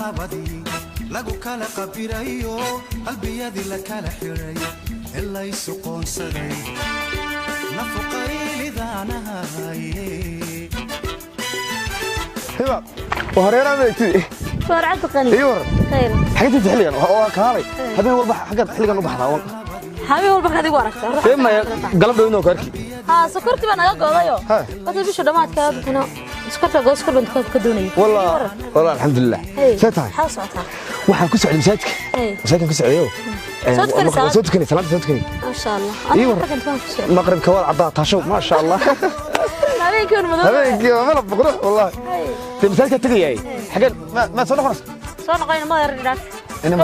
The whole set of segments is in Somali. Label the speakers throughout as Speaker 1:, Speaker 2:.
Speaker 1: labadii lagu kala qabirayo qalbiyadii la kala xiray ilaa isu qoonsaday nafaqaylidaanahay
Speaker 2: هبا وهريرة بيتي
Speaker 3: فرعت قني
Speaker 2: ايوه
Speaker 3: خير
Speaker 2: حاجات تحليان كهاري هذا هو حاجات تحليان وبحنا
Speaker 3: حبيبي والبا كدي ورقه
Speaker 2: فيما قلب انه كاركي
Speaker 3: ها سكرتي انا غودايو بس بيشو دماد كادكنا سكرتا غوسكر بنت كدوني
Speaker 2: والله الحمد لله ساتها
Speaker 3: حاصلتها
Speaker 2: waxaan ku socday masaajidka masaajidka ku socdayo صوتكني صوتكني
Speaker 3: ما شاء الله انا
Speaker 2: المغرب كوال عضاء تاشو ما شاء الله
Speaker 3: هذيك المدرسه
Speaker 2: هذيك ما بقروح والله في مساجد تجي حاجه ما صار خلاص
Speaker 3: صار قاين ما يردات
Speaker 2: إنما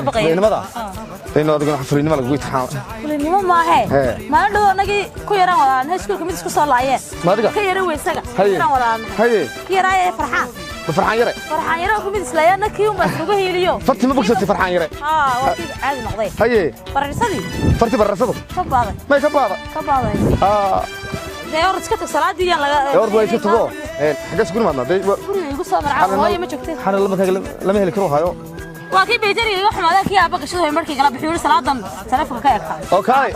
Speaker 2: إنه أدقون حفرين ما لقيت حاول
Speaker 3: إنما ما هي ما له نجي كيران ولا نهسكوا كم تسكوا صلاعية
Speaker 2: ما أدقى
Speaker 3: كيران ويسقى كيران ولا
Speaker 2: هي
Speaker 3: كيران فرحان فرحان يرى كم تسلايا نكيوم بس نقول هي اليوم
Speaker 2: فرتي ما بقصتي فرحان يرى
Speaker 3: وكيل عادي نقضي
Speaker 2: هي
Speaker 3: برصدي
Speaker 2: فرتي برصدي
Speaker 3: كبابة
Speaker 2: ما كبابة
Speaker 3: ده أورد كتب صلاة دي يلا
Speaker 2: أورد وايد كتبوه حاجة سكون ما ده
Speaker 3: يقول صامر عام هاي ما شفتي
Speaker 2: حنا لما هي الكروه هايو
Speaker 3: واكيد بيتري يروح مالك يا أبغى شو مركي قلب حيور صلاة دم تلفك كيكا
Speaker 2: أوكي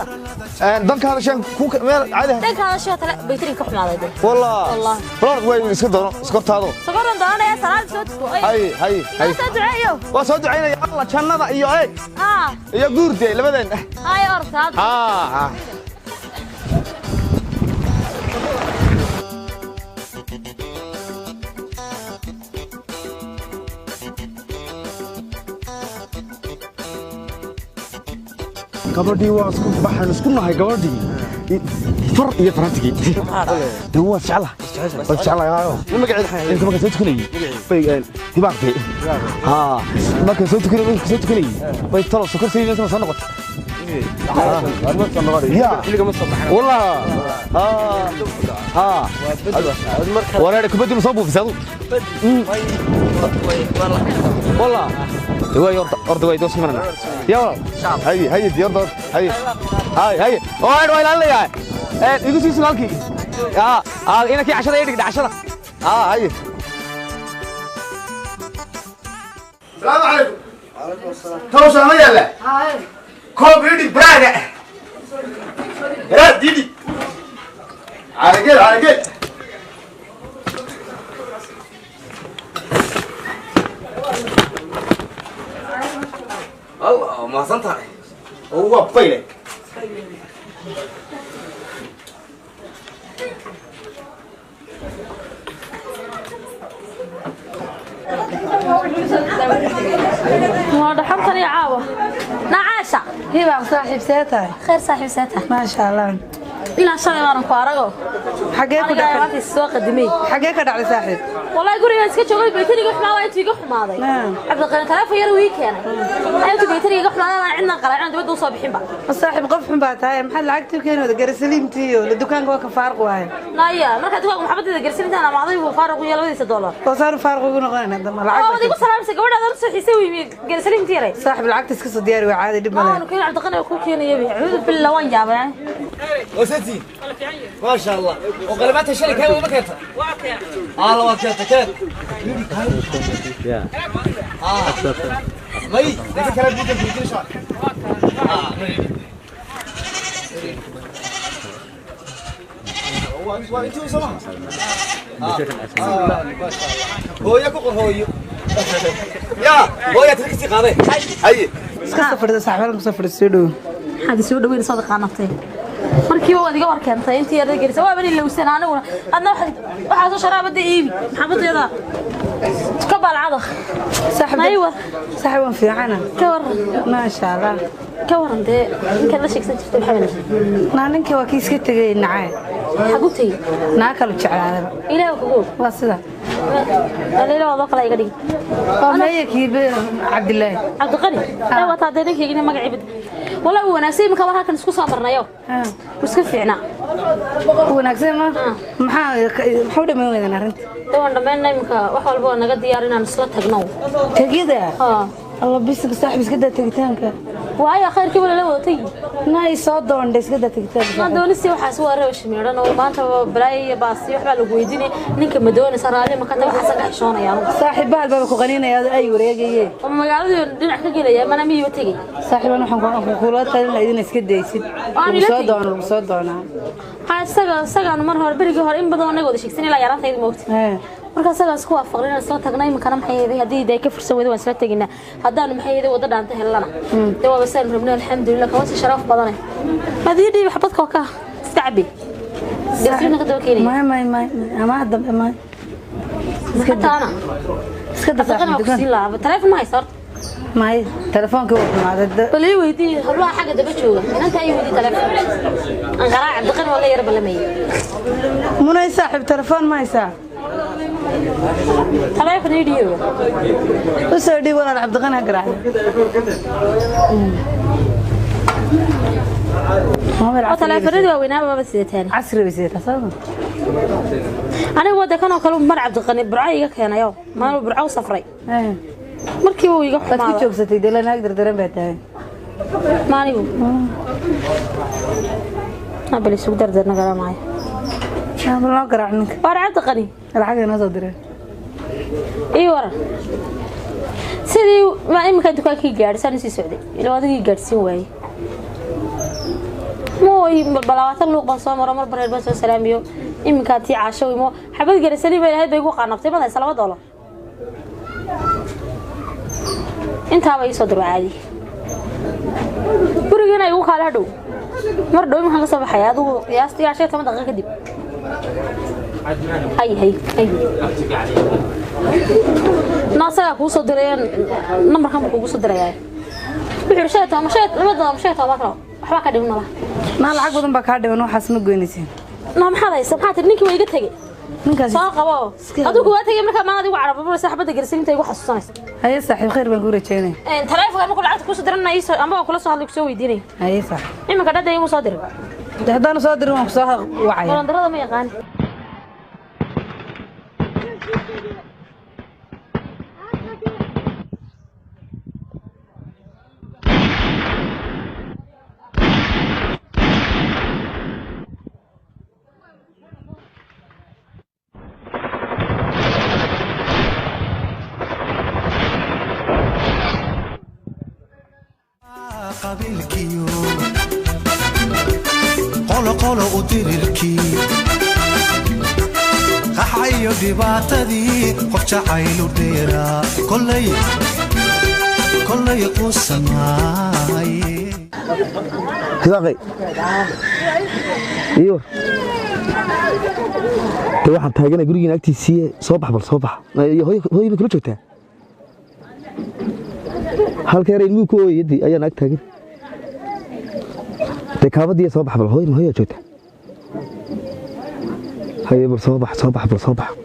Speaker 2: دم كان شيء كوك عادي
Speaker 3: دم كان شيء بيتري كحم هذا ده
Speaker 2: والله وايد سكرت هذا
Speaker 3: سكرت ده أنا يا صلاة صوتك
Speaker 2: هاي
Speaker 3: صوت عيو
Speaker 2: وصوت عيني يا الله كان هذا إياه إيه يا جوردي لبدين
Speaker 3: هاي أرض هذا
Speaker 2: gabadhii waa isku baxan isku nahay gabadhii far iyo farantigii waa jeclahay magaceed marka soo tukanayay bay dibaaqtay marka soo tukanayay bay talo sokor sayidina soo noqotay والله ولا كبدي مصابو في سادو والله هو أرض وايد وصل مننا يلا هاي دي أرض هاي وايد لا يا يقول شيء سؤالك هنا كي 10 يدك 10 هاي السلام عليكم وعليكم السلام توصل ما يلا هاي كوبريدي برادا يا ديدي على كده الله ما صنطها هو بيلك
Speaker 3: هذا حمصني عاوة نعاشة
Speaker 4: هي صاحب ساتها
Speaker 3: خير صاحب ساتها
Speaker 4: ما شاء الله
Speaker 3: إلى شغل أنا فارغه
Speaker 4: حقيقة
Speaker 3: أنا في السوق الدمي
Speaker 4: حقيقة على صاحب
Speaker 3: والله يقول لي اسكت شغل بيتري يقح معاه أنت يقح معاه عبد القادر ثلاثة يرويك يعني أنت بيتري يقح معاه عندنا قرع عندنا بده صابحين بقى
Speaker 4: الصاحب قف حباتها محل عقتي كانوا ذكر سليمتي والدكان جوا كفارق وهاي
Speaker 3: لا يا مركز دكان محمد ذكر سليمتي أنا معضي وفارق ويا لودي $100
Speaker 4: وصاروا فارق وقولنا هذا ما العقد
Speaker 3: ودي بس سلام سكوت هذا نصح يسوي ذكر سليمتي ري
Speaker 4: صاحب العقد سكس دياري وعادي دبنا
Speaker 3: أنا كنا عبد القادر كوك يعني يبي عود بالله وين جابه يعني
Speaker 5: وستي ما شاء الله وقلبات الشركة هاي ومكتها الله وكتها كيف مي لكن كلام جدا في كل شيء وانتو سماه هو يكون هو يا تركتي قاضي هاي
Speaker 4: سافر صاحب سافر السودو
Speaker 3: هذا السودو وين صادق عنقتي markii uu adiga war keentay intii yar gelisay waa bani lawsan anaguna adna waxa soo sharaabada iibi maxamadada ka balcada
Speaker 4: صاحب
Speaker 3: ايوه
Speaker 4: صاحب في عنا
Speaker 3: كور
Speaker 4: ما شاء الله
Speaker 3: كور انت كان لا شيكسن jirtay maxamed
Speaker 4: naaninka waa kiiska tagay nacay
Speaker 3: xagutay
Speaker 4: naakal jeclaada
Speaker 3: ilaa kugu
Speaker 4: waa sida
Speaker 3: alila wada kala iga dhig
Speaker 4: waa meeykiib Cabdullaahi
Speaker 3: Cabdiqani waa taadeenkayga magaci bid wala wanaagsan imka war halkan isku soo marnayo iska fiicna
Speaker 4: wanaagsan maxaa dhamaan weydaan arinta
Speaker 3: waan dhamaan imka wax walba naga diyaar inaan isla tagno
Speaker 4: tagida الله بس صاحب اسكدا تغتانك
Speaker 3: waayo khayrkii wala la wadatay
Speaker 4: naay soo doonday isgada tagtaan
Speaker 3: ma doonisi waxa soo wareesh miiran oo maanta balaay baasi waxa lagu weydiinay ninka ma doonaysa raali ma ka tahay waxa saga xishoonayaan
Speaker 4: saaxiib baa ku qaninaya ay wareegayeen
Speaker 3: oo magaalada dhinac ka gelaya mana miiba tagay
Speaker 4: saaxiibana waxaan ku kula talin idin iska daysid soo doonaa
Speaker 3: saga mar hore berigi hore in badan anaga wada sheegsan ilaa yaraantayda moogtay marka sagaas ku waafaqnaa soo tagnay ma kana maxay hadii ay ka fursan wada waan soo tagnaa hadaan maxay wada dhaanta helana dawa basaan rabnaa alxamdulillah kawas sharaf badan hadii dhib xabadka ka istacbi gasrina ka daba keenay
Speaker 4: ما ama hadda ma
Speaker 3: iska daaqana telefoon ma haysto
Speaker 4: ما telefoonka wuxuu maadada
Speaker 3: balay weydii halwa xaga daba jooga inta ay weydii telefoon aan qaraac daqan wala yar balamay
Speaker 4: munay saaxiib telefoon ma haysaa
Speaker 3: telefoon idhiyo
Speaker 4: usoo dhig walaal cabdiqani garaac
Speaker 3: telefoonada waa weynaa baba sidataan
Speaker 4: casri way sidataa sabab
Speaker 3: aniga wada kan oo kale mar cabdiqani burca iga keenayo maal burca u safray markii uu iga
Speaker 4: xumaa ku joogsatay dalanaag dardaran baa tahay
Speaker 3: maanigu abali soo dardarna garamay
Speaker 4: loo garaac ninka
Speaker 3: war cabdiqani
Speaker 4: lacag inoo soo diray
Speaker 3: iyo war sidii ma imka dukaanka gaarsan si socday ilaa adigii gaarsin waayay mooy balaawatan luuq baan soo maro mar bareer baan soo salaamiyo imka tii caasho imo xabad garsani bay ahayd bay ku qaanabtay baday $2 inta bay soo dirwaadi gurigeena ay ugu kala hadhow mar dhow maxaa ka soo baxay adigu qiyaastii 10 daqiiqo kadib hay naasaga ku soo direen numberkan ku soo dirayay wuxuu sheegay ma karo waxba ka dhiman
Speaker 4: ma lacag badan ba ka dhiman waxaas ma goynaysin
Speaker 3: maxaa haysa maxaa ninkii way iga tagay ninkaas soo qabo adigu waa tagay marka maad igu carabay saxbada garsinta igu xasuusanaysa
Speaker 4: haye saaxiib khayr baan ku rajeynay
Speaker 3: telefoonka markuu lacag ku soo diranayso amba kula soo hadlay ku soo weydiinay
Speaker 4: haye saaxiib
Speaker 3: imika dhada igu soo diray
Speaker 4: hadaan soo dirin waan ku soo wacay
Speaker 3: warandarada ma yaqaan
Speaker 1: qabiilkiyo qolo u dirirkii qaxayo dhibaatadii qof jacaylu dheeraa kollay quusamaaye
Speaker 2: hidaaqay iyo waxaan taaganay gurigiina agtiisii soo bax hooyada kula joogtaa halka yar ilmuhu ku ooyay ayaan ag taagan kaabadii soo bax bal hooyo joogta haye bal soo bax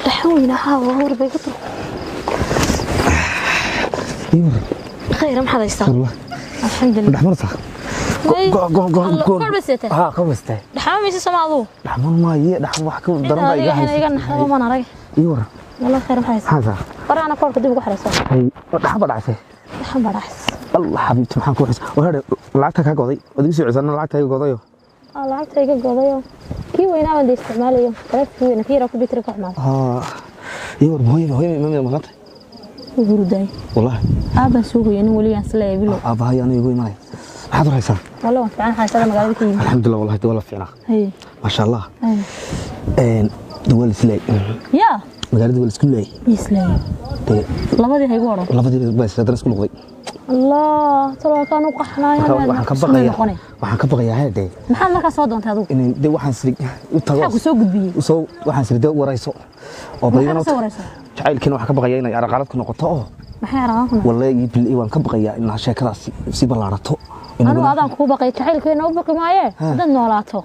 Speaker 3: تحوينا هاو ربيكتو خير ما حدا يستاهل الحمد لله
Speaker 2: دحمر صح
Speaker 3: كل بسيته
Speaker 2: كل بسيته
Speaker 3: دحمر ميسي سمعضو
Speaker 2: دحمر ما هي دحمر wax ka daran baa iga haysa
Speaker 3: iga naxdo ma naray
Speaker 2: iyo
Speaker 3: والله خير ما حيس
Speaker 2: هذا
Speaker 3: قرانا كل dib ugu xareyso
Speaker 2: hay دحمر dhacay الله حبيبتي maxaan ku xis walaal lacagta ka goday wad igu soo cusana lacagta ay godayo
Speaker 3: lacagta ay godayo kii weynaa baan isticmaalayo qalabkii weynaa kii ku bitir ka xumaan
Speaker 2: iyo hooyo ma
Speaker 3: ورداي
Speaker 2: والله
Speaker 3: ابا سوق يعني ولي اسلا بيلو
Speaker 2: ابا هي انا يقول معي حاضر هيسان
Speaker 3: والله فعلا حاجه مقالك
Speaker 2: الحمد لله والله دول فينا
Speaker 3: هي
Speaker 2: ما شاء الله دول سلاي
Speaker 3: يا
Speaker 2: مقالد دول سكولاي
Speaker 3: يسلاي labadii hay gooro
Speaker 2: labadii bas hadana isku noqday
Speaker 3: الله ترى كانوا قحنايا
Speaker 2: waxaan ka baqayaa heeday
Speaker 3: maxaa marka soo doontay adigu
Speaker 2: in waxaan sirig u tago
Speaker 3: soo gudbiyay
Speaker 2: waxaan sirig warayso oo baydana jacaylkiina waxaan ka baqayaa inay arqalad ku noqoto oo
Speaker 3: maxay arqalad ku noqoto
Speaker 2: wallahi bil waan ka baqayaa in sheekadaas si ballaarato
Speaker 3: anu adan ku baqay jacaylkeena u baqi maaye dad noolaato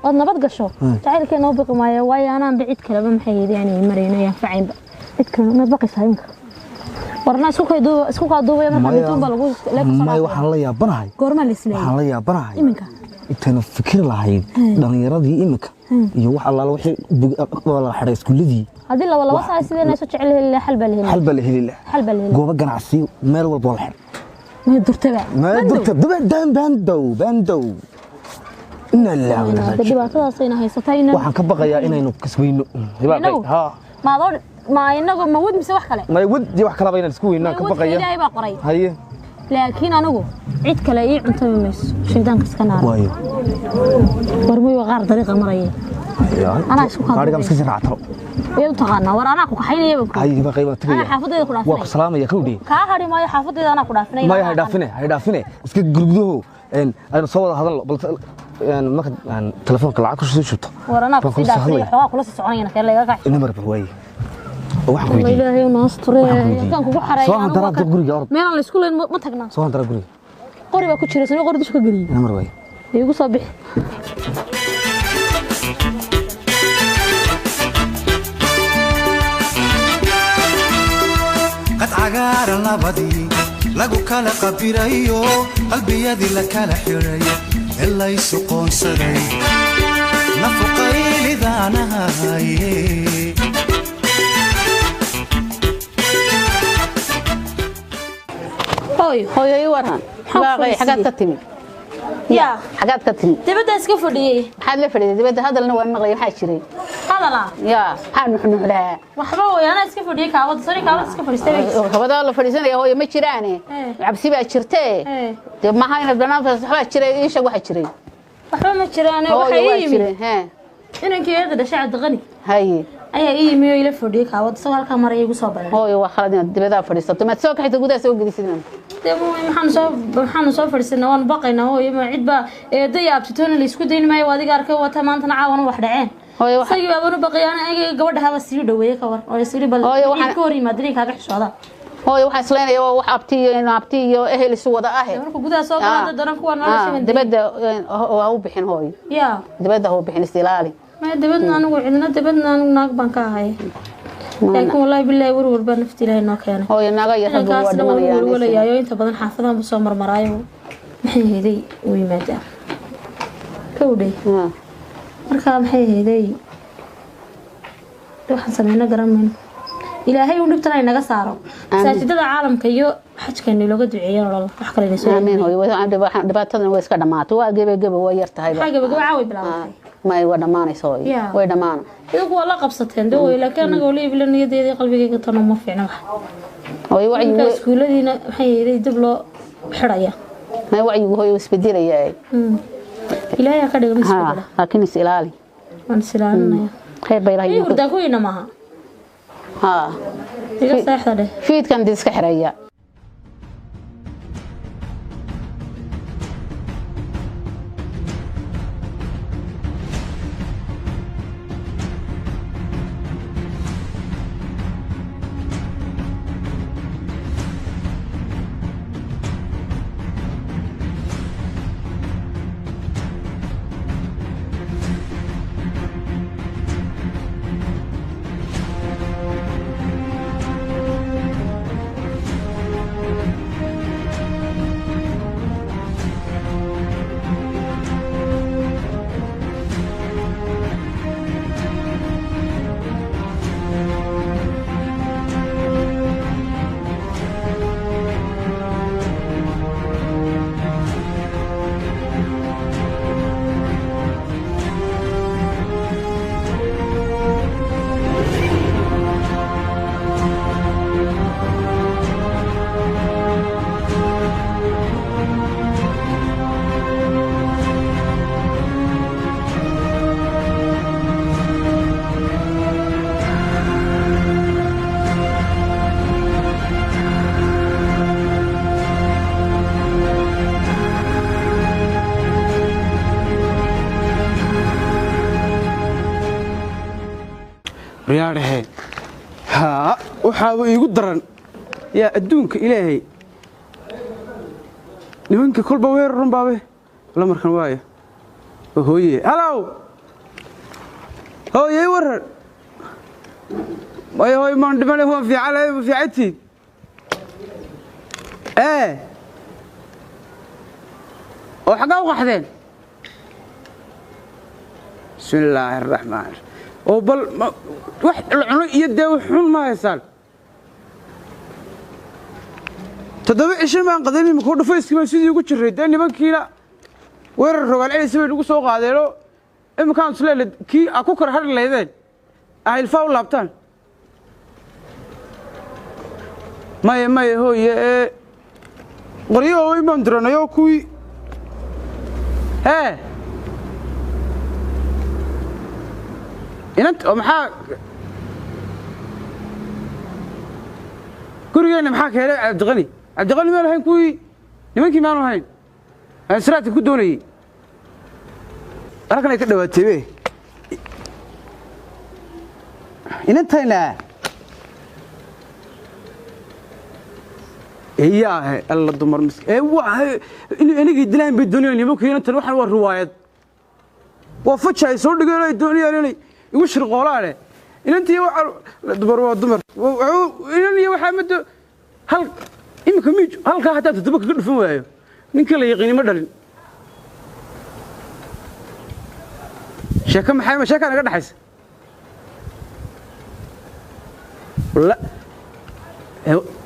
Speaker 3: oo nabad gasho jacaylkeena u baqi maaye way aanan bicid kale ba maxay yeedeen mareynayaan faciinba cid kale ma baqi saayinka warna isku ka duubay marka intuu baa lagu leeyahay
Speaker 2: may waxaan la yaabanahay
Speaker 3: goorma la isleeyay
Speaker 2: waxaan la yaabanahay
Speaker 3: iminka
Speaker 2: intaan fikir lahayd dhalinyaradii iminka iyo wax alla wixii wala xaray iskuuladii
Speaker 3: hadii laba saay sideen ay soo jecel leeyahay xal baa la helay
Speaker 2: gooba ganacsi meel walba la xir
Speaker 3: ma durtaba
Speaker 2: bandow inna lillahi
Speaker 3: dhibaatadaas ay haysatayna
Speaker 2: waxaan ka baqayaa inaynu kasbayno
Speaker 3: ma inagu ma wad mise wax kale
Speaker 2: ma wad wax kale bayna isku weynaa ka baqaya
Speaker 3: ilaahay baa qoray
Speaker 2: haye
Speaker 3: laakiin anigu cid kale ii cunto mayso shaydaanka iska naar
Speaker 2: waayo
Speaker 3: warmay qaar dariiqa marayay ana isku
Speaker 2: qaariga iska raacto
Speaker 3: iyo taqaana war ana ku kaxaynaya
Speaker 2: haye ba qayb tagay
Speaker 3: ana xaafadayda ku dhaafay
Speaker 2: waa ku salaamaya kawdhi
Speaker 3: ka hari maayo xaafadayda ana ku dhaafinay
Speaker 2: ma hay dhaafine iska gurgudaho aynu soo wada hadalno bal marka telefoonka lacag ku soo shubto
Speaker 3: war ana ku dhaafay xogaa kula soconayna kale laga kaxay
Speaker 2: number barwaay waxaan ku
Speaker 3: weydiiyay ilaahay uu naasture kan kugu xareeyay
Speaker 2: soo handarada guriga orod
Speaker 3: meel la isku leen ma tagnaa
Speaker 2: soo handarada guriga
Speaker 3: qori baa ku jira soo qori dusha ka galiyay
Speaker 2: number way
Speaker 3: igu soo bixi
Speaker 1: qad cagaaran labadii lagu kala qabirayo qalbiyadii la kala xiray ilaa isu qoonsaday nafuqaylidaanahay
Speaker 6: hooyo ii waran baaqay xagaad ka timid
Speaker 3: yaa
Speaker 6: xagaad ka timid
Speaker 3: dibadda iska fadhiyay
Speaker 6: maxaad la fadhiyay dibadda hadalna waan maqlay maxaa jiray
Speaker 3: hadala
Speaker 6: yaa maxaa nuxnuxlaa
Speaker 3: waxba way ana iska fadhiyay kaawada sari kaawada iska fadhistay
Speaker 6: kabada la fadhiisanaya hooyo ma jiraane cabsi baa jirtee de ma hayna banaanka waxba jiray in shaq waxa jiray
Speaker 3: waxba ma jiraane waxa yimid inankeeda dhashay Cabdiqani
Speaker 6: haye
Speaker 3: ayaa ii yimid ila fadhiyay kaawada soo halka maray igu soo baray
Speaker 6: hooyo waa khalad inaad dibadda fadhiisato ma soo kaxayto gudaha soo gelisidna
Speaker 3: waxaan soo fadhiisana waan baqaynaa hooyo ma cid baa eeday abtitoona la isku dayn maayo adiga arkay wata maanta caawan wax dhaceen hooyo waxay baa baqayaan ayaga gabadhaha sii dhaweeyay ka war oo sii bal waxaan ka hor yimaadeen kaaga xishooda
Speaker 6: hooyo waxaan isleenayaa wax abti iyo ehel isu wada ah
Speaker 3: marka gudaha soo qaada daran kuwa nolosha
Speaker 6: dibadda waa u bixin hooyo
Speaker 3: yaa
Speaker 6: dibadda oo bixin istilaali
Speaker 3: ma dibadna anigu cidna dibadna anigu naag baan ka ahay laakiin wallahi billahi warwar baa nafti ilaahay noo keenay
Speaker 6: hooyo naga iyo rag waa dhimanayaan
Speaker 3: walaayo inta badan xaafadaha soo marmaraayo maxay heeday u yimaadaan kowday marka maxay heeday waxaan sameeyna garamayno ilaahay uu dhibtana inaga saaro saajidada caalamka iyo xajkeena looga duceeyo nolol wax kale inay soo
Speaker 6: amiin hooyo dhibaatadan way iska dhamaato waa gebe way yartahay
Speaker 3: gebe caawi bilaaway
Speaker 6: ma way dhamaanayso way dhamaan
Speaker 3: iyagu waa la qabsateen daway laakiin anaga wali iblaniyadii qalbigayga tan ma fiicna wax hooyo wacyiga iskuuladiina maxay yeelay dib loo xiraya
Speaker 6: ma wacyigu hooyo isbedelaya
Speaker 3: ilaahay ka dhigo misbedela
Speaker 6: laakiin is ilaali
Speaker 3: waan silaalinaya
Speaker 6: khayr bay ilaahay
Speaker 3: ku daakuyna maaha iga saxda
Speaker 6: fiidkan diska xiraya
Speaker 7: رياضه ها وحاو igu daran ya adduunka ilaahay nimanka kulba weerarun baabe la markan waayo hooyee hello hooyee warar way maan dhimane waan fiicanahay fiicati oo xagaa u qaxdeen bismillaahi raxmaan oo bal wax cuno iyo dee xun ma haysaan toddoba cisho maan qadayn imika dhufayskii baan sidii ugu jiray dee nimankiina weerar rogaal celisa bay nagu soo qaadeenoo iminkaan isleele kii aa ku kor hadhi laydeen aa ilfaa u laabtaan maya hooye qoryo waaweyn baan diranayoo kuwii inanta oo maxaa gurigeenna maxaa ka helay cabdiqani maan ahayn kuwii nimankii maanu ahayn aan siraadka ku doonayey halkan ay ka dhawaatay inantayna إياه الله دمر مسك واه إني قدلان بالدنيا اللي ممكن أنت نروح الروايات وفتشة يصور لقينا الدنيا اللي يوش القولانة إن أنت دمر إني وحمد هل يمكن ميج هل كهتا تتبك كل فوايا من كل يقيني مدرن شكل محامي شكل أنا قاعد أحس لا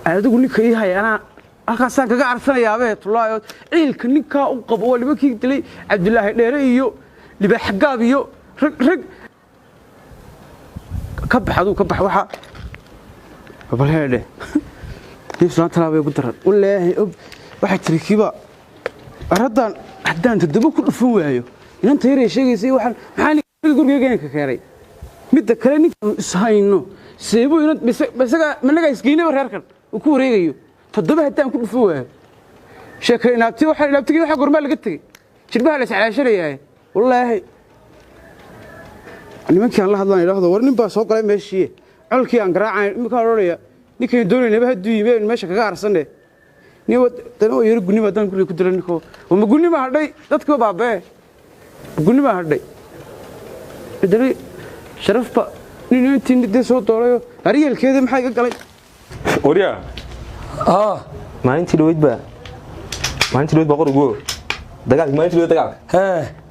Speaker 7: أنا تقول لك إيه أنا أخاصة كذا عرفنا يا بيت الله عيل كنيكا وقب ولا بكي تلي عبد الله نيريو اللي بحجابيو رق كبح وحا قبل هذا يسلم ترى بيقدر والله واحد تركيبه أردان حدان تدبو كل فوايو إن أنت يري شيء زي واحد حالي يقول جينك كاري متى كلامك ساينو سيبو إن بس منك إسقيني برهركن وكوريجيو تدبه حتى كل فوايو شكل نبتي واحد نبتي كذا حقور مال قتي شربها لس على شريه والله أنا ما كان الله هذا يلاحظه ورني بس هو قليل ماشي علكي عن قراءة ما كان رأيه نيكي دوني نبه دوي ما ماشي كعار سنة نيو تنو يرجعني بدن كل كدرني كو وما قلني ما هردي تذكر بابه قلني ما هردي بدري شرف با نيو تين صوت طالعه هريال كذا محاجة قليل
Speaker 8: أوريا ما أنت لويد با ما أنت لويد بقول جو دقاق ما أنت لويد دقاق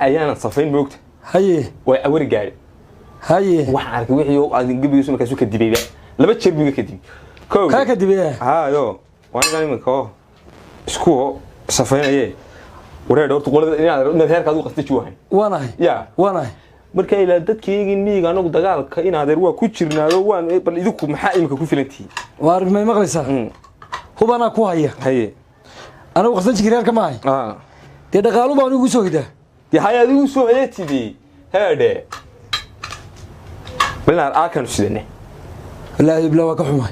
Speaker 8: أيانا صفين بوقت
Speaker 9: هاي
Speaker 8: وأوري جاري
Speaker 9: هاي
Speaker 8: waxaan wixii oo aan gabiyo soo markaas ka dibay laba jeer biga kadib
Speaker 9: ka dibay
Speaker 8: yo waan gaani markaa isku safaynaye wareer horta qolada inaad heerkaad u qastay juuhan waanahay marka ila dadkii miyiga anagu dagaalka inaad waa ku jirnaado waan bal idinku maxaa imika ku filantii
Speaker 9: waar ma maqlaysaa hubana ku haya anagu qasdan jireerka ma hay de dhaqaalu baan ugu soo hidaa
Speaker 8: de hayad ugu soo heetidii heede بلنا آكل سيدنا
Speaker 9: لا يبلا وكحمه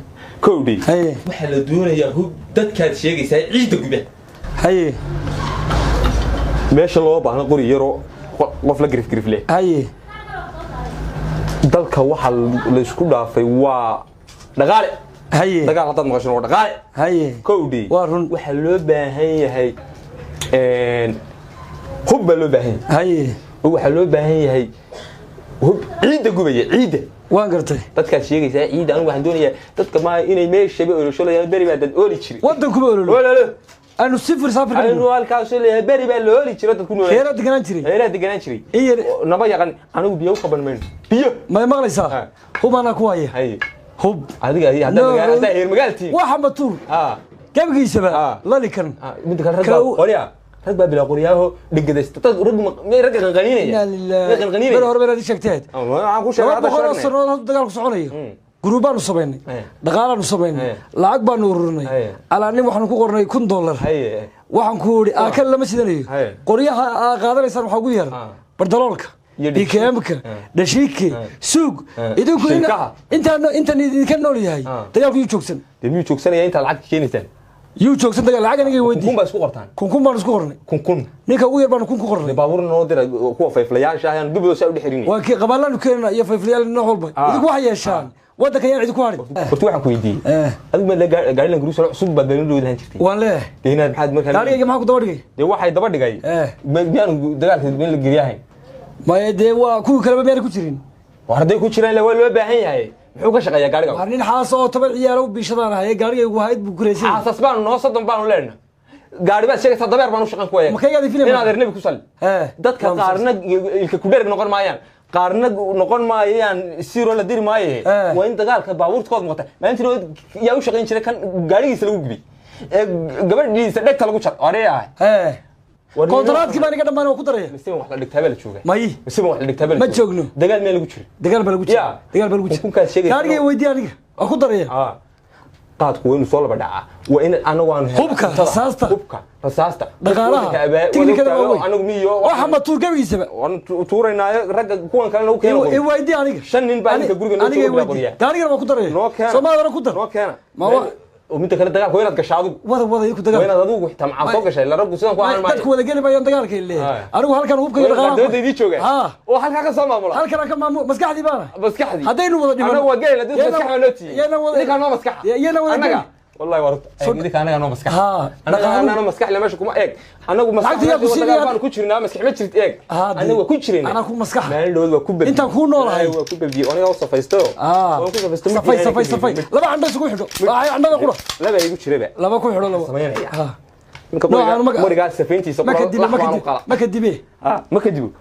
Speaker 8: كودي هاي وحلا دونا يا هو دد كاد شيء يساعد عيد قبه
Speaker 9: هاي
Speaker 8: ماشي الله بعنا قري يرو قف لقرف له
Speaker 9: هاي
Speaker 8: دلك وحل ليسكو دافي وا دغال
Speaker 9: هاي
Speaker 8: دغال هذا مقاشن دغال
Speaker 9: هاي
Speaker 8: كودي
Speaker 9: وارن
Speaker 8: وحل لو باهن yahay حب لو باهن
Speaker 9: هاي
Speaker 8: وحل لو باهن yahay ciida gubaya ciida
Speaker 9: waan gartay
Speaker 8: dadka sheegaysa ciida anigu waxaan doonayaa dadka ma inay meesha olosholayaan bari baa dad ooli jiray
Speaker 9: wadanku ma ololo anu sifir safir
Speaker 8: anu halkaas leeyahay bari baa la ooli jiray dadku nool
Speaker 9: heerad deganaan jiray
Speaker 8: naba yaqaan anigu biyo ka banmeen biyo
Speaker 9: ma maqlaysaa hubana ku haya hub
Speaker 8: adiga hadda heer magaaltii
Speaker 9: waxa matuur gabigiisaba lalikan
Speaker 8: mid kale qoriya rag baa bila qoriyaaho dhigadaysta dad rag qanqaniinaya
Speaker 9: bal hore baad sheegtay
Speaker 8: waxaan ku sheegay
Speaker 9: hada shaqada dagaalku soconayo guruubaan sameynay dhaqaalaan sameynay lacag baan ururinay alaanin waxaan ku qornay $1 waxaan ku yiri aakal lama sidanayo qoriyaha qaadanaysan waxa ugu yar bardaloolka DKMka dashiike suuq idinku inta idinka nool yahay dagaalku joogsan
Speaker 8: demi joogsanaya inta lacag keenaysan
Speaker 9: يو جوكسن دقال لعجة نيجي ودي
Speaker 8: كم بس كورتان
Speaker 9: كم بانس كورني
Speaker 8: كم
Speaker 9: نيكا وير بانو كم كورني
Speaker 8: بابور نودر كوا فيفليان شاهين قبل سعود حريني
Speaker 9: وكي قبلنا نكرنا يا فيفليان النحول بي يدك واحد يا شان ودك يا عيد كوارد
Speaker 8: بتوعك ويدي هذا ما قاعد لنا جروس عصب بدلوا له هنشتي
Speaker 9: ولا
Speaker 8: هنا بحد مكان
Speaker 9: تعال يا جماعة كنت بدري
Speaker 8: ده واحد دبر دقاي بيان دقال بين الجرياهين
Speaker 9: ما يدي وكل كلام بيان كوتشرين
Speaker 8: وهذا كوتشرين لو باهي هاي muxuu ka shaqeeyaa gaariga
Speaker 9: waa nin xaas oo toban ciyaar u biishadaan ahay gaarigaygu hayd buu gureysay
Speaker 8: xaasas baan noo soddon baan leena gaari baad sheegaysaa dabeer baan u shaqan ku waayay
Speaker 9: ma kayga difina
Speaker 8: inaad nabi ku sal dadka qaarna ilka ku dheer noqon maayaan qaarna noqon maayaan siro la diri maaye waa in dagaalka baabuurtooda muuqata maalintii yaa u shaqayn jiray kan gaarigiisa lagu gubay gabadhiisa dhegta lagu jar oreeyahay
Speaker 9: kontraadkii baan iga dhamaan oo ku daray
Speaker 8: mise wax la dhigtaa la jooga
Speaker 9: may
Speaker 8: mise wax la dhigtaa
Speaker 9: ma joogno
Speaker 8: dagaal meel lagu jiro
Speaker 9: dagaal baa lagu jiro dagaal baa lagu jiro
Speaker 8: kunkaas sheegay
Speaker 9: gaariga weydii aniga oo ku daray
Speaker 8: qaadku weyn soo laba dhaca waa in anagu aan
Speaker 9: hubka rasaasta dhaqaalaha
Speaker 8: tiknikada anagu miyo
Speaker 9: waxa ma tuur gabigiisaba
Speaker 8: waan tuuraynaayo ragga kuwan kale lagu keeno
Speaker 9: ee weydii aniga
Speaker 8: shan nin baa ninka guriga noo soo qoriya
Speaker 9: gaariga waa ku daray Soomaaliya ku dar
Speaker 8: noo keena ومنت كان دغال وين ادغشادو
Speaker 9: wada iku dagaal
Speaker 8: ween adigu xitaa maxaa soo gashay la raggu sidan ku aan
Speaker 9: dadku wada gali bayaan dagaalka illee anigu halkan hubka iyo dhaqaalaha
Speaker 8: dadadii joogay oo halka ka soo maamula
Speaker 9: halkan ka maamul maskaxdii baana hadaynu wada dhiman
Speaker 8: anagu waa geeyna dad maskaxda loo tiiyay ninka noo maskaxda
Speaker 9: anaga
Speaker 8: والله ورد ninka anaga noo maskax anaga maskax la meesha kuma eeg anagu maskax baan ku jirnaa maskax ma jirt eeg anagu ku jirnaa
Speaker 9: anagu maskax
Speaker 8: meel dhow waa ku bad
Speaker 9: inta ku noolahay
Speaker 8: waa ku badiyay aniga safaysto oo ku safaysto
Speaker 9: safay laba candho isku xidho waa candhada qura
Speaker 8: laba igu jiraba
Speaker 9: laba ku xidho laba
Speaker 8: sameeynaya marigaas safayntiisa
Speaker 9: ma kadibe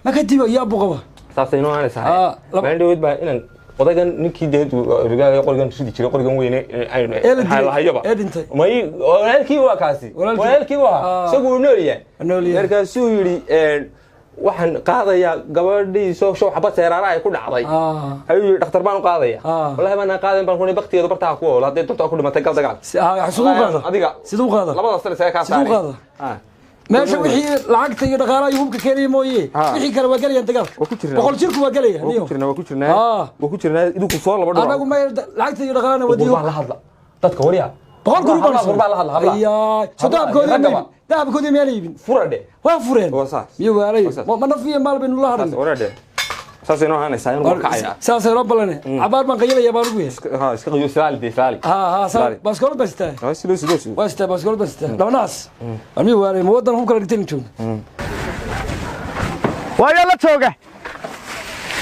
Speaker 9: ma kadibo yaa buqaba
Speaker 8: saasay noo aanay sahay meel dhow baa inaan odaygan ninkii deed rigaaya qorigan sidi jiray qorigan weyne ay lahayaba may walaalkii waa kaasi walaalkii waa isagu nooliya markaasuu yiri waxaan qaadaya gabadhii soo xabad seeraara ay ku dhacday ayuu dhakhtar baan u qaadaya wallahi baan qaadan baan ku baqtiyeedo bartaa ku wala haday dadku ku dhimatay gal dagaal adiga
Speaker 9: sidoo qaada
Speaker 8: labada sano say ka saaray
Speaker 9: meesha wixii lacagta iyo dhaqaalaha iyo hubka keenay mooyee wixii kale waa galayaan dagaalka boqol jirku waa galaya
Speaker 8: waa ku jirnaa idinku soo laba
Speaker 9: anagu ma lacagta iyo dhaqaalaha wadiyo
Speaker 8: la hadla dadka wariya
Speaker 9: boqol gurubaan la hadla ayaa dahabkoodii meel iibin
Speaker 8: furade
Speaker 9: waa fureen iyo waalay ma nafiye maal baynu la hadlay
Speaker 8: furade saasay noo aanaysaa inuu warkacaya
Speaker 9: saasay loo balane cabaar baan qayilaya baan ugu
Speaker 8: yeeshay iska qayo saali
Speaker 9: baskol bastaa wasta baskol bastaa dawnaas ami waalay ma wadan hubka dhigteen joog
Speaker 2: waa la jooga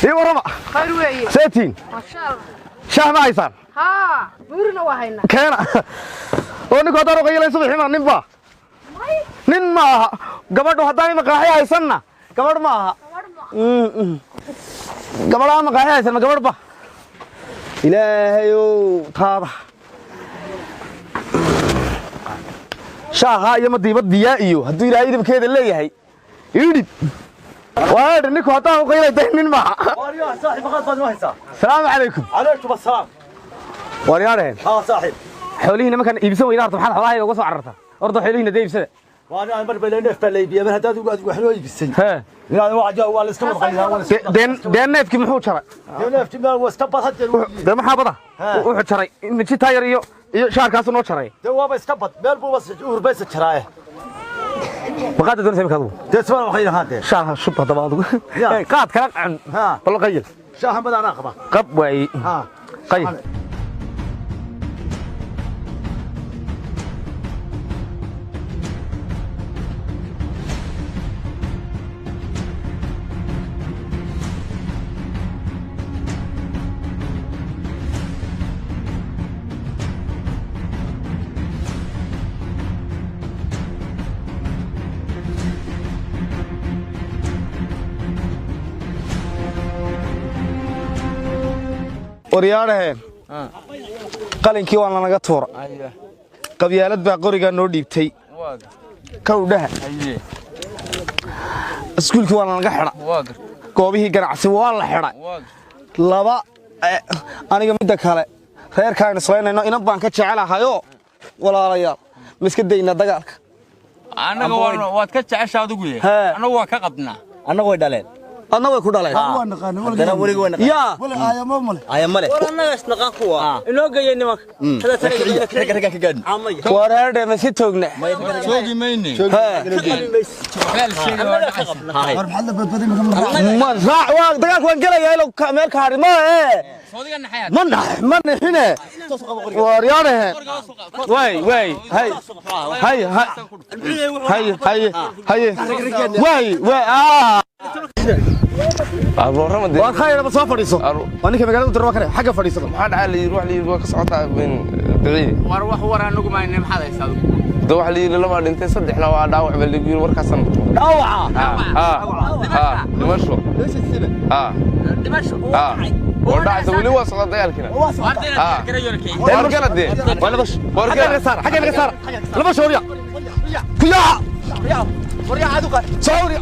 Speaker 2: ii warama
Speaker 10: khayr weeye
Speaker 2: seetiin
Speaker 10: ma sha Allah
Speaker 2: shahma aysan
Speaker 10: buurna waa hayna
Speaker 2: keena oo ninka hadaan qayilay subaxina ninba nin ma gabadhu hadaan maqaaxi haysanna gabadh ma aha gabadha ma qaaxaysan ma gabadh ba ilaahayow taaba shaaha iyo madiibadiya iyo hadduu ilaahay idibkeeda leeyahay idib waa ninku haddaan u qaylay daynin ma salaamu calaykum
Speaker 11: calaykum assalaam
Speaker 2: waryaareen
Speaker 11: saaxiib
Speaker 2: xoolihiina nimankan iibsan weyna horta maxaad xoolaha uga soo carartaa orda xoolihiina dee iibsada
Speaker 11: وانا مر بلينف بليبيا من هذا وحلو يبسن ها لا واحد جا ولا استمر قليلا
Speaker 2: دين نيفكي محو جرى
Speaker 11: نيفكي ما واستبط هذا
Speaker 2: ده ما حبده وحو جرى ان جي تاير iyo shaarkaas noo jaray
Speaker 11: ده waa iskabad meel buu bas uur bas jaray
Speaker 2: waqad doon samee kadu
Speaker 11: tasman waxay haadeen
Speaker 2: shaah shub hada baad qaad kala qan bal qayl
Speaker 11: shaah madana qaba
Speaker 2: qab way qayl waryaareen qalinkii waa naga tuura qabyaalad baa qoriga noo dhiibtay kawdhaha iskuulkii waa naga xidha goobihii ganacsi waa la xidhay laba aniga midda kale reerkaan islaynayno inan baan ka jecelahayo walaalayaal ma iska daynaa dagaalka
Speaker 12: annaga waad ka jeceshaa adigu yahay annagu waa ka qabnaa
Speaker 11: annagu way dhaleen
Speaker 2: أنا وين كنا لين؟
Speaker 11: أنا وريق وين؟
Speaker 2: يا
Speaker 11: ولا آية مملة
Speaker 2: آية ملة
Speaker 11: ولا الناس نقان قوة إنه جاي نمك هذا ترى رجع كجد
Speaker 2: ورد ما سيتوجنا
Speaker 12: شوقي ميني
Speaker 2: ما زع واق دقاق وين كلا يا لو كامير كاري ما من هنا وريانه وي هاي وي waa khayr ma soo fadhiiso waninka magaalada darwa kare xagga fadhiiso
Speaker 13: maxaa dhacay la yiri wax la yiri waa ka socotaa bin biciid
Speaker 12: war wax war anagu ma inay maxad haysaa
Speaker 13: da wax la yiri laba dhintay saddexna waa dhaawac bal la yiri warkaasan dhimasho ودعت ولي وصل ديالكنا ورقنا دي ورقنا صار حاجه صار لما شوريا كيا وريا عدوك شوريا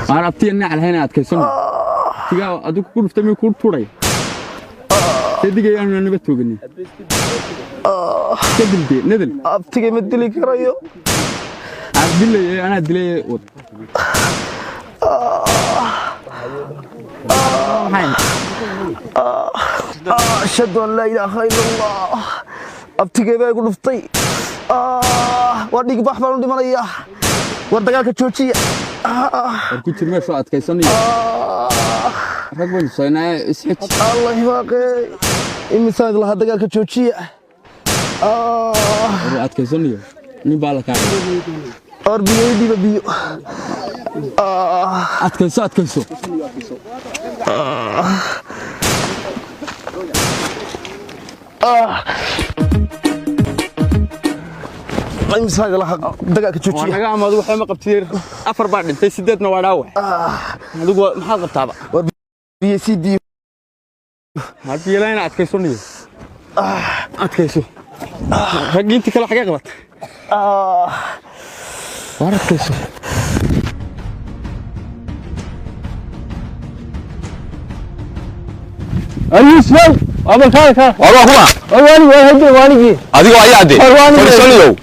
Speaker 12: عرفتي ان على هنا ادكيسن تيغا ادو ku dhuftay mi ku tuuray sadigay aan nabad toogani kadibde nadal
Speaker 2: abtigay ma dili karayo
Speaker 12: abdilay ana dilay wad
Speaker 2: ashhadu an la ilaha illallah abtigay baa ku dhuftay waa dhig bax baan u dhimanaya war dagaalka joojiya
Speaker 12: ku jirme soo adkaysanayo rag weyn saynaa isxit
Speaker 2: Allah yaqay imisaad la dagaalka joojiya
Speaker 12: adkaysanayo nin baa la kaaray
Speaker 2: orbiyo diba biyo
Speaker 12: adkayso
Speaker 2: imisaad la dagaalka joojiya
Speaker 12: wanaga amadu waxay ma qabtay afar baa dhintay sideedna waa dhaawac adigu maxaad qabtaaba
Speaker 2: biyo sidii
Speaker 12: hadii layna adkaysanayo adkayso raginti kala xagee qabat warakayso
Speaker 8: أيوة أبو كارك والله هو أولي وهدي والي أديكوا أيادي فرسوليو